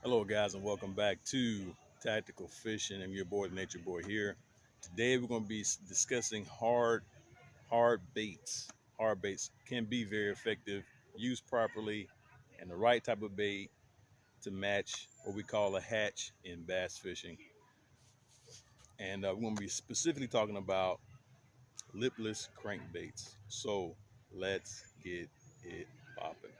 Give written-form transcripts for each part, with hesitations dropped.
Hello, guys, and welcome back to Tactical Fishing. I'm your boy, the Nature Boy here. Today, we're going to be discussing hard baits. Hard baits can be very effective, used properly, and the right type of bait to match what we call a hatch in bass fishing. And we're going to be specifically talking about lipless crankbaits. So let's get it popping.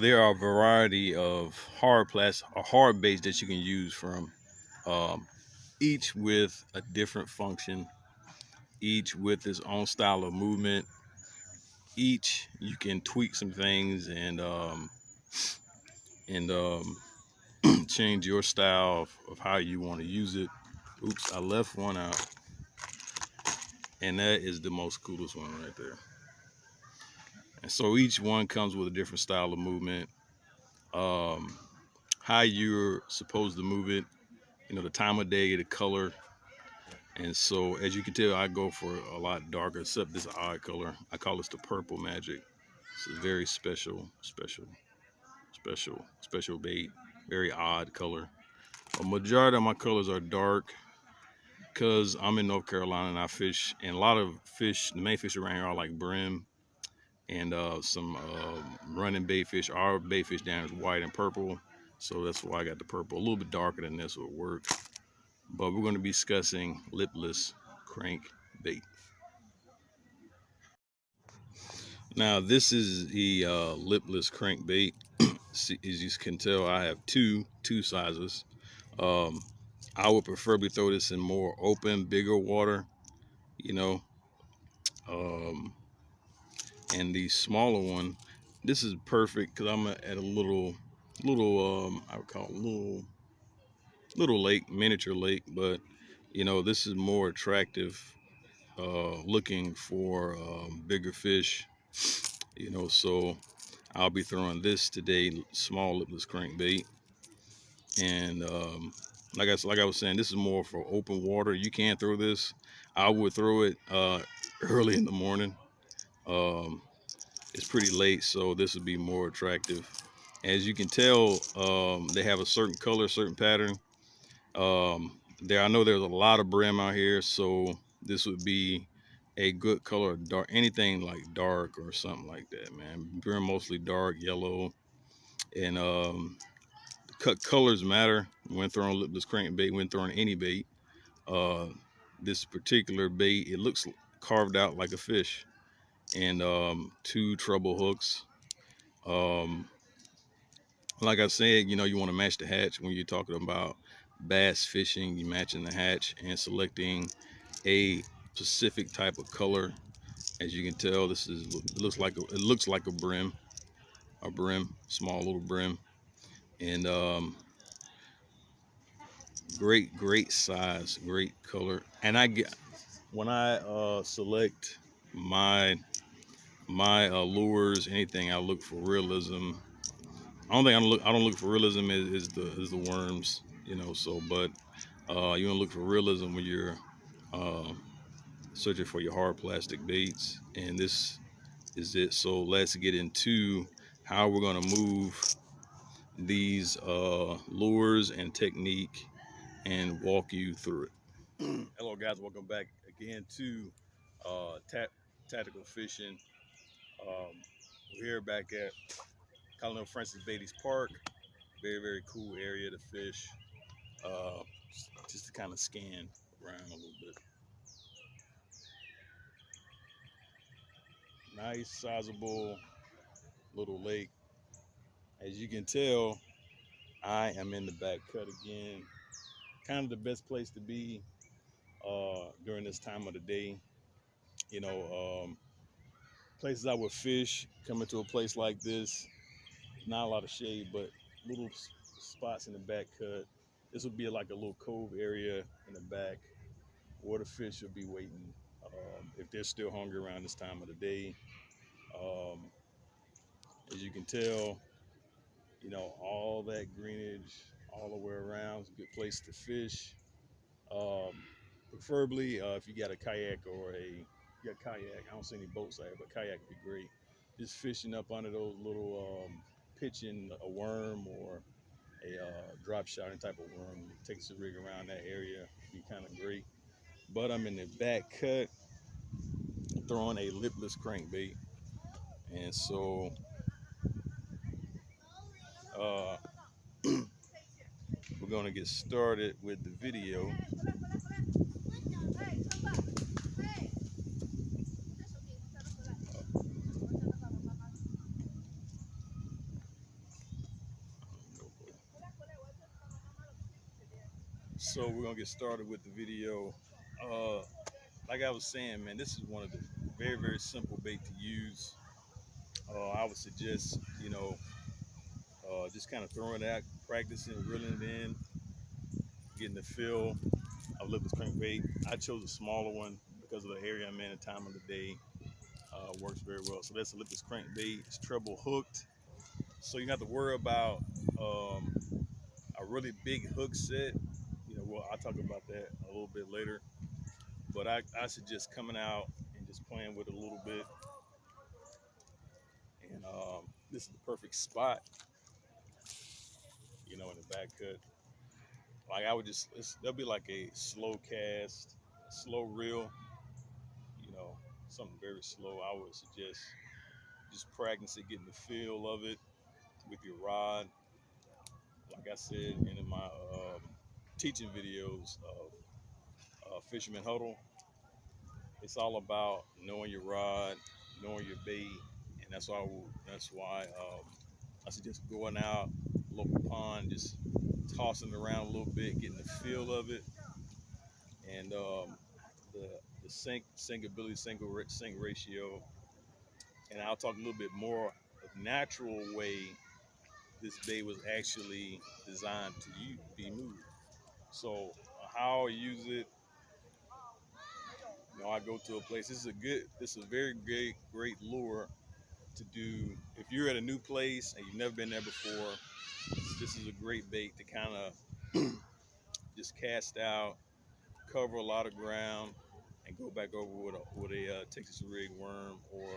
There are a variety of hard baits that you can use from. Um, each with a different function, each with its own style of movement. Each you can tweak some things and change your style of how you want to use it. Oops, I left one out, and that is the most coolest one right there. And so each one comes with a different style of movement, um, how you're supposed to move it, the time of day, the color. And so, as you can tell, I go for a lot darker, except this odd color. I call this the purple magic. It's a very special bait. Very odd color. A majority of my colors are dark because I'm in North Carolina and I fish, and a lot of fish, the main fish around here are like brim and some running bait fish. Our bait fish down is white and purple, so that's why I got the purple. A little bit darker than this would work. But we're going to be discussing lipless crank bait. Now, this is the lipless crankbait. As you can tell, I have two sizes. Um, I would preferably throw this in more open, bigger water, you know. Um, and the smaller one, this is perfect because I'm at a little, I would call it little lake, miniature lake. But this is more attractive, looking for bigger fish. So I'll be throwing this today, small lipless crankbait, and like I was saying, this is more for open water. You can throw this. I would throw it early in the morning. Um, it's pretty late, so this would be more attractive. As you can tell, they have a certain color, certain pattern. I know there's a lot of brim out here, so this would be a good color. Dark, anything like dark or something like that, man. Brim mostly dark yellow, and cut colors matter when throwing lipless crankbait, when throwing any bait. Uh, this particular bait, it looks carved out like a fish, and two treble hooks. Um, like I said, you want to match the hatch when you're talking about bass fishing. You matching the hatch and selecting a specific type of color. As you can tell, it looks like a brim, small little brim, and great size, great color. And I get when I select my lures, anything, I look for realism. I don't look for realism is the worms, So, but you want to look for realism when you're uh, searching for your hard plastic baits, and this is it. So let's get into how we're gonna move these lures and technique and walk you through it. Hello, guys. Welcome back again to Tactical Fishing. Um, we're here back at Colonel Francis Beatty's Park. Very cool area to fish. Uh, just to kind of scan around a little bit. Nice, sizable little lake. As you can tell, I am in the back cut again. Kind of the best place to be during this time of the day. You know, places I would fish, coming to a place like this, not a lot of shade, but little spots in the back cut. This would be like a little cove area in the back where the fish will be waiting if they're still hungry around this time of the day. Um, as you can tell, you know, all that greenage all the way around. It's a good place to fish. Um, Preferably if you got a kayak or you got kayak. I don't see any boats out here, but kayak would be great. Just fishing up under those little pitching a worm or a drop shotting type of worm. It takes the rig around that area. Be kind of great. But I'm in the back cut throwing a lipless crankbait, and so uh, we're gonna get started with the video. So we're gonna get started with the video. Uh, like I was saying, man, this is one of the very simple bait to use. I would suggest, you know, just kind of throwing it out, practicing, reeling it in, getting the feel of lipless crankbait. I chose a smaller one because of the area I'm in and time of the day. Works very well. So that's a lipless crankbait. It's treble hooked, so you don't have to worry about um, a really big hook set. You know, well, I'll talk about that a little bit later. But I suggest coming out and just playing with it a little bit. And this is the perfect spot, you know, in the back cut. Like I would just, there'll be like a slow cast, slow reel, you know, something very slow. I would suggest just practicing getting the feel of it with your rod. Like I said in my teaching videos of Fisherman Huddle, it's all about knowing your rod, knowing your bait, and that's why I suggest going out local pond, just tossing it around a little bit, getting the feel of it, and the sink ability, sink ratio, and I'll talk a little bit more of natural way this bait was actually designed to be moved. So how I use it, you know, I go to a place. This is a very great lure to do if you're at a new place and you've never been there before. This is a great bait to kind of just cast out, cover a lot of ground, and go back over with a Texas rig worm or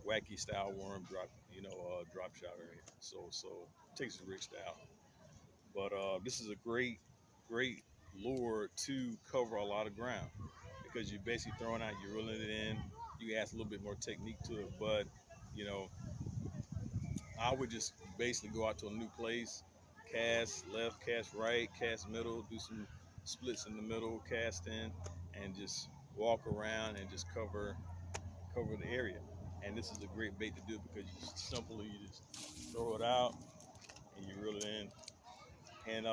wacky style worm drop, you know, drop shot area. So Texas rig style. But this is a great lure to cover a lot of ground because you're basically throwing out, you're reeling it in. You can add a little bit more technique to it, but you know, I would just basically go out to a new place, cast left, cast right, cast middle, do some splits in the middle, cast in, and just walk around and just cover the area. And this is a great bait to do because you just throw it out and you reel it in. And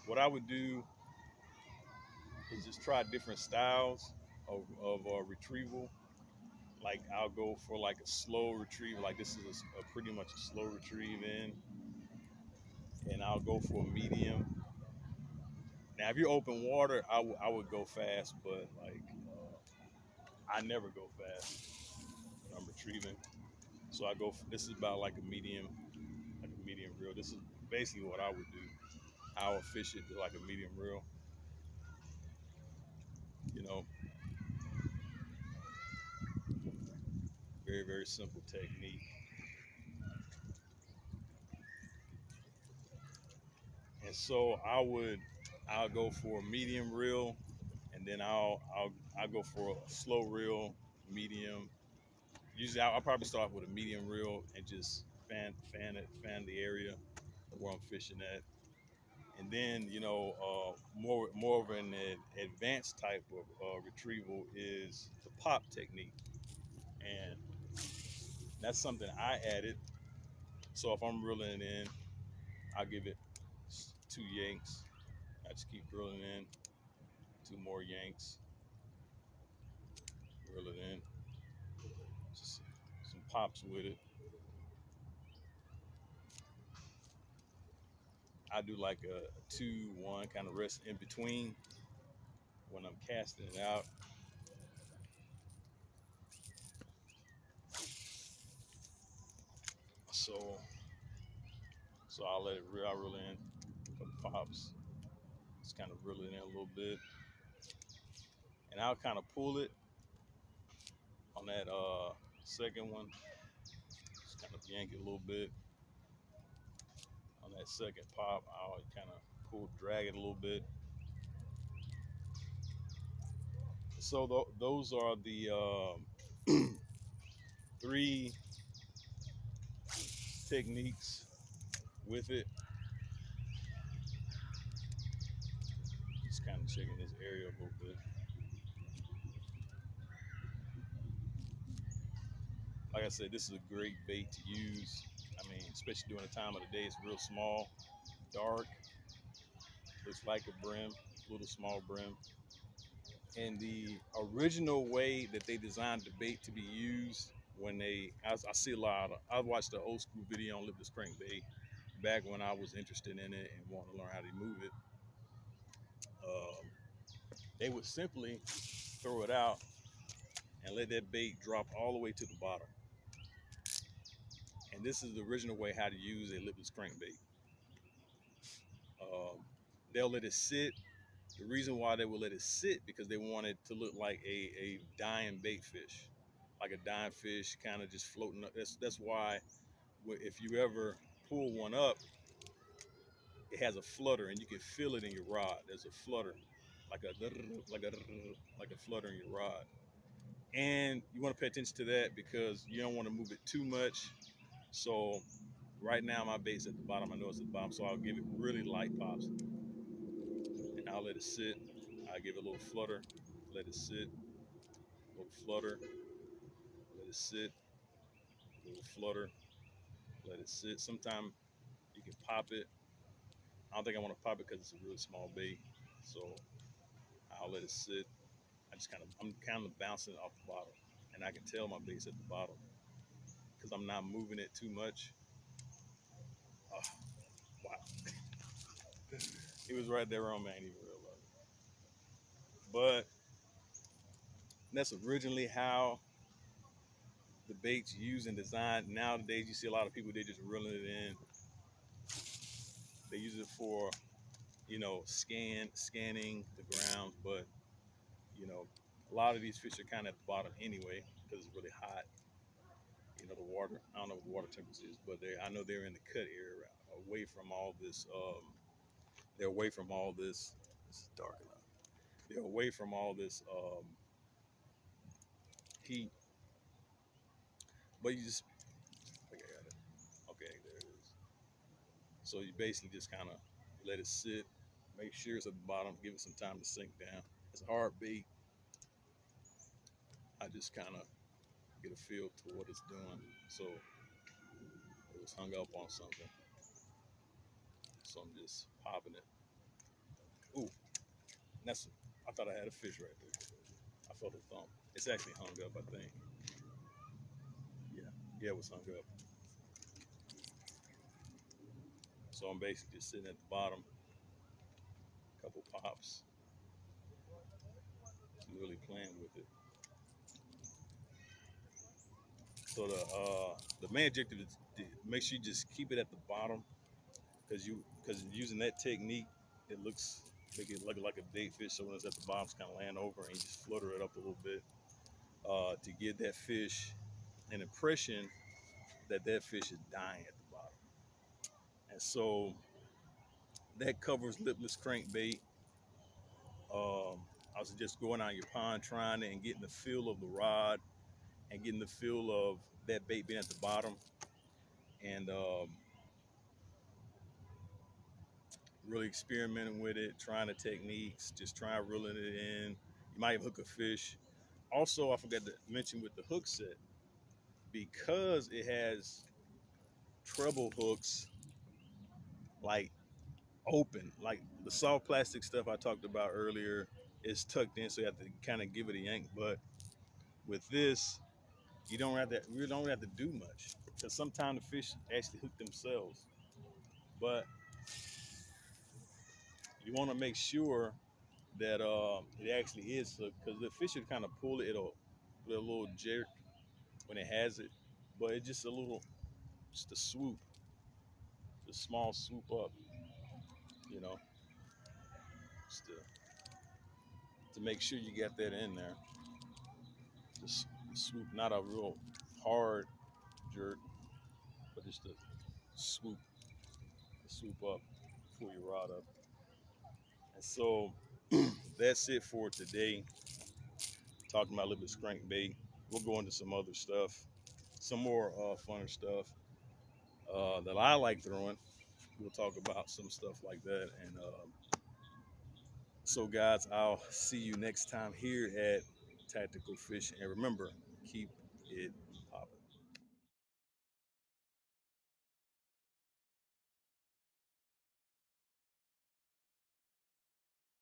what I would do is just try different styles of retrieval. Like I'll go for like a slow retrieve, like this is a pretty much a slow retrieve in, and I'll go for a medium. Now, if you're open water, I would go fast, but like I never go fast when I'm retrieving. So I go. This is about like a medium reel. This is basically what I would do. I would fish it to like a medium reel. You know, very simple technique. And so I'll go for a medium reel, and then I'll go for a slow reel, medium. Usually I'll probably start with a medium reel and just fan the area where I'm fishing at. And then you know more of an advanced type of retrieval is the pop technique. And That's something I added. So if I'm reeling it in, I'll give it 2 yanks. I just keep reeling in, 2 more yanks, reel it in, just some pops with it. I do like a 2-1 kind of rest in between when I'm casting it out. So I'll let it reel. I reel in a couple pops, just kind of reel it in a little bit, and I'll kind of pull it on that second one. Just kind of yank it a little bit on that second pop. I'll kind of pull, drag it a little bit. So those are the 3 techniques with it. Just kind of checking this area a little bit. Like I said, this is a great bait to use. I mean, especially during the time of the day, it's real small, dark, looks like a brim, little small brim. And the original way that they designed the bait to be used, I see a lot I watched the old school video on Lipless Crankbait back when I was interested in it and wanted to learn how to move it. Um, they would simply throw it out and let that bait drop all the way to the bottom. And this is the original way how to use a lipless crankbait. Um, they'll let it sit. The reason why they will let it sit because they want it to look like a dying bait fish, like a dying fish kind of just floating up. That's why if you ever pull one up, it has a flutter and you can feel it in your rod. There's a flutter, like a like a flutter in your rod. And you want to pay attention to that because you don't want to move it too much. So right now my bait's at the bottom. I know it's at the bottom, so I'll give it really light pops and I'll let it sit. I give it a little flutter, let it sit, a little flutter, let it sit, a little flutter, let it sit. Sometimes you can pop it. I don't think I want to pop it because it's a really small bait, so I'll let it sit. I'm kind of bouncing it off the bottom, and I can tell my bait's at the bottom because I'm not moving it too much. Oh, wow, it was right there on me. I didn't even realize it. But that's originally how the bait's used and designed. Nowadays, you see a lot of people they just reeling it in. They use it for scanning the ground, but you know a lot of these fish are kind of at the bottom anyway because it's really hot. The water. I don't know what the water temperature is, but I know they're in the cut area, away from all this. They're away from all this. This is dark enough. They're away from all this heat. But you just okay, I got it. Okay, there it is. So you basically just kind of let it sit, make sure it's at the bottom, give it some time to sink down. It's a hard bait. I just kind of get a feel to what it's doing. So it was hung up on something. So I'm just popping it. Ooh, that's. I thought I had a fish right there. I felt a thump. It's actually hung up, I think. Yeah, yeah, it was hung up. So I'm basically just sitting at the bottom, a couple pops, really playing with it. So the main objective is to make sure you just keep it at the bottom because using that technique, it make it look like a bait fish. So when it's at the bottom, it's kind of laying over, and you just flutter it up a little bit to give that fish an impression that that fish is dying at the bottom. And so that covers lipless crankbait. I was just going out your pond trying it and getting the feel of the rod and getting the feel of that bait being at the bottom and really experimenting with it, trying the techniques, just trying reeling it in. You might hook a fish. Also, I forgot to mention with the hook set, because it has treble hooks like open, like the soft plastic stuff I talked about earlier is tucked in, so you have to kind of give it a yank. But with this, you don't have to do much because sometimes the fish actually hook themselves. But you want to make sure that it actually is hooked because the fish will kind of pull it. It'll do a little jerk when it has it, but it's just a swoop, just a small swoop up, you know, just to make sure you get that in there. Just swoop, not a real hard jerk, but just swoop, a swoop up before you rod up. And so that's it for today. Talking about Lipless Crankbait. We'll go into some other stuff, some more funner stuff that I like throwing. We'll talk about some stuff like that. And so, guys, I'll see you next time here at Tactical Fishing. And remember, keep it